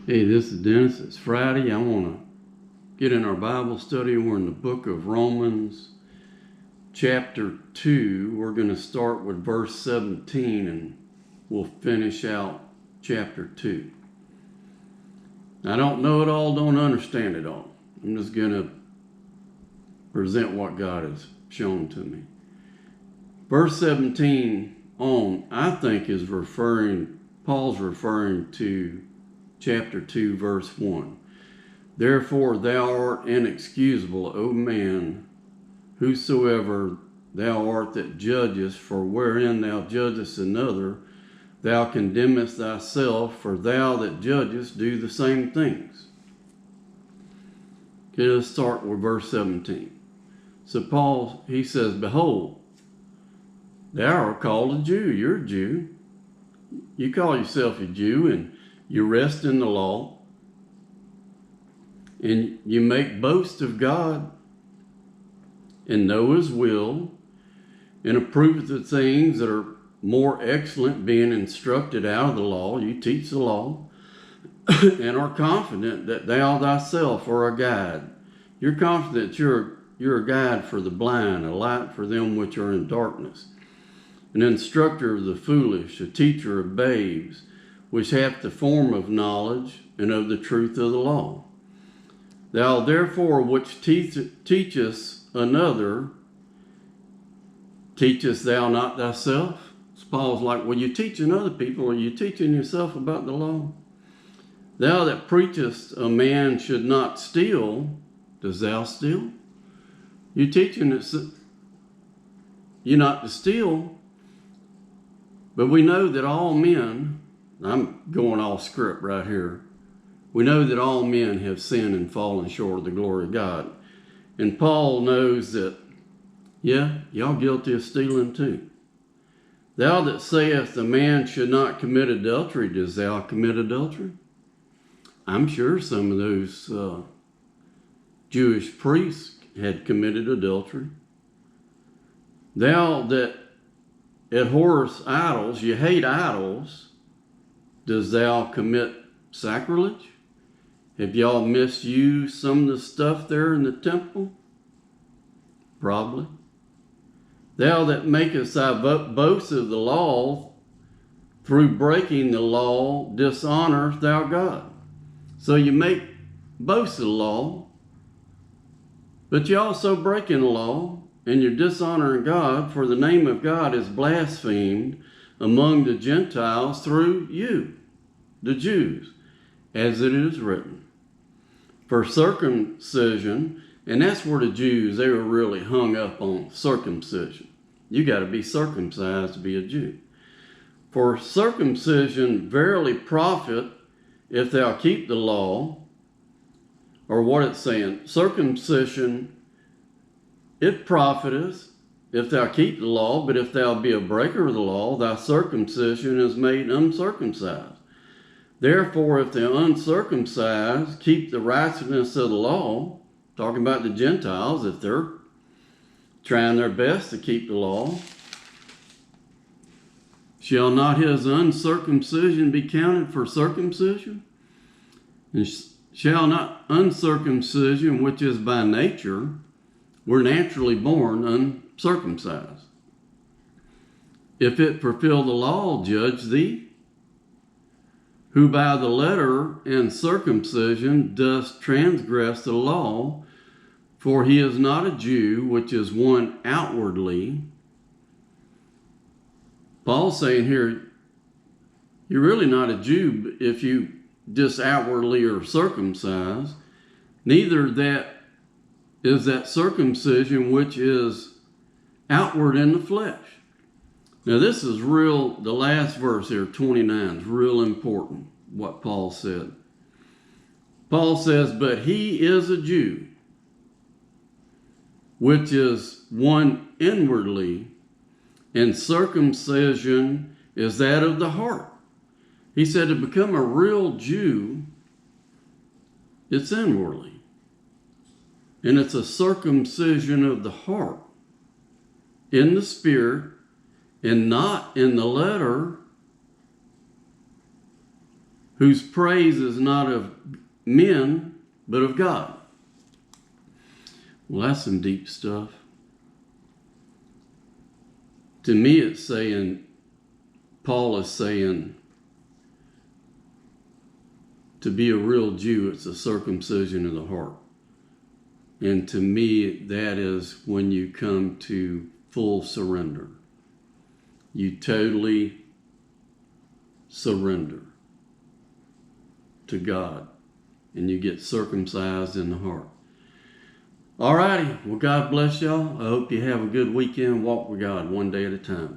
Hey, this is Dennis. It's Friday. I want to get in our Bible study. We're in the book of Romans, chapter 2. We're going to start with verse 17 and we'll finish out chapter 2. I don't know it all, don't understand it all. I'm just going to present what God has shown to me. Verse 17 on, I think, is Paul's referring to chapter 2, verse 1. Therefore thou art inexcusable, O man, whosoever thou art that judgest, for wherein thou judgest another, thou condemnest thyself, for thou that judgest do the same things. Okay, let's start with verse 17. So Paul, he says, behold, thou art called a Jew. You're a Jew. You call yourself a Jew, and you rest in the law, and you make boast of God, and know His will, and approve of the things that are more excellent, being instructed out of the law. You teach the law, and are confident that thou thyself are a guide. You're confident you're a guide for the blind, a light for them which are in darkness, an instructor of the foolish, a teacher of babes, which hath the form of knowledge and of the truth of the law. Thou therefore which teachest another, teachest thou not thyself? So Paul's like, well, you teaching other people, are you teaching yourself about the law? Thou that preachest a man should not steal, does thou steal? You teaching that you're not to steal, but we know that all men, I'm going off script right here. We know that all men have sinned and fallen short of the glory of God. And Paul knows that, yeah, y'all guilty of stealing too. Thou that sayest a man should not commit adultery, does thou commit adultery? I'm sure some of those Jewish priests had committed adultery. Thou that abhorrest idols, you hate idols, does thou commit sacrilege? Have y'all misused some of the stuff there in the temple? Probably. Thou that makest thy boast of the law, through breaking the law, dishonorest thou God. So you make boast of the law, but you're also breaking the law, and you're dishonoring God, for the name of God is blasphemed among the Gentiles through you, the Jews, as it is written. For circumcision, and that's where the Jews, they were really hung up on circumcision. You got to be circumcised to be a Jew. For circumcision verily profit if thou keep the law, or what it's saying, circumcision, it profiteth if thou keep the law, but if thou be a breaker of the law, thy circumcision is made uncircumcised. Therefore, if the uncircumcised keep the righteousness of the law, talking about the Gentiles, if they're trying their best to keep the law, shall not his uncircumcision be counted for circumcision? And shall not uncircumcision, which is by nature, we're naturally born uncircumcised, if it fulfill the law, judge thee, who by the letter and circumcision does transgress the law, for he is not a Jew, which is one outwardly. Paul's saying here, you're really not a Jew if you just outwardly are circumcised. Neither that is that circumcision which is outward in the flesh. Now this is real, the last verse here, 29, is real important, what Paul said. Paul says, but he is a Jew, which is one inwardly, and circumcision is that of the heart. He said to become a real Jew, it's inwardly. And it's a circumcision of the heart, in the spirit, and not in the letter, whose praise is not of men, but of God. Well, that's some deep stuff. To me, it's saying, Paul is saying, to be a real Jew, it's a circumcision of the heart. And to me, that is when you come to full surrender. You totally surrender to God, and you get circumcised in the heart. All righty. Well, God bless y'all. I hope you have a good weekend. Walk with God one day at a time. Bye.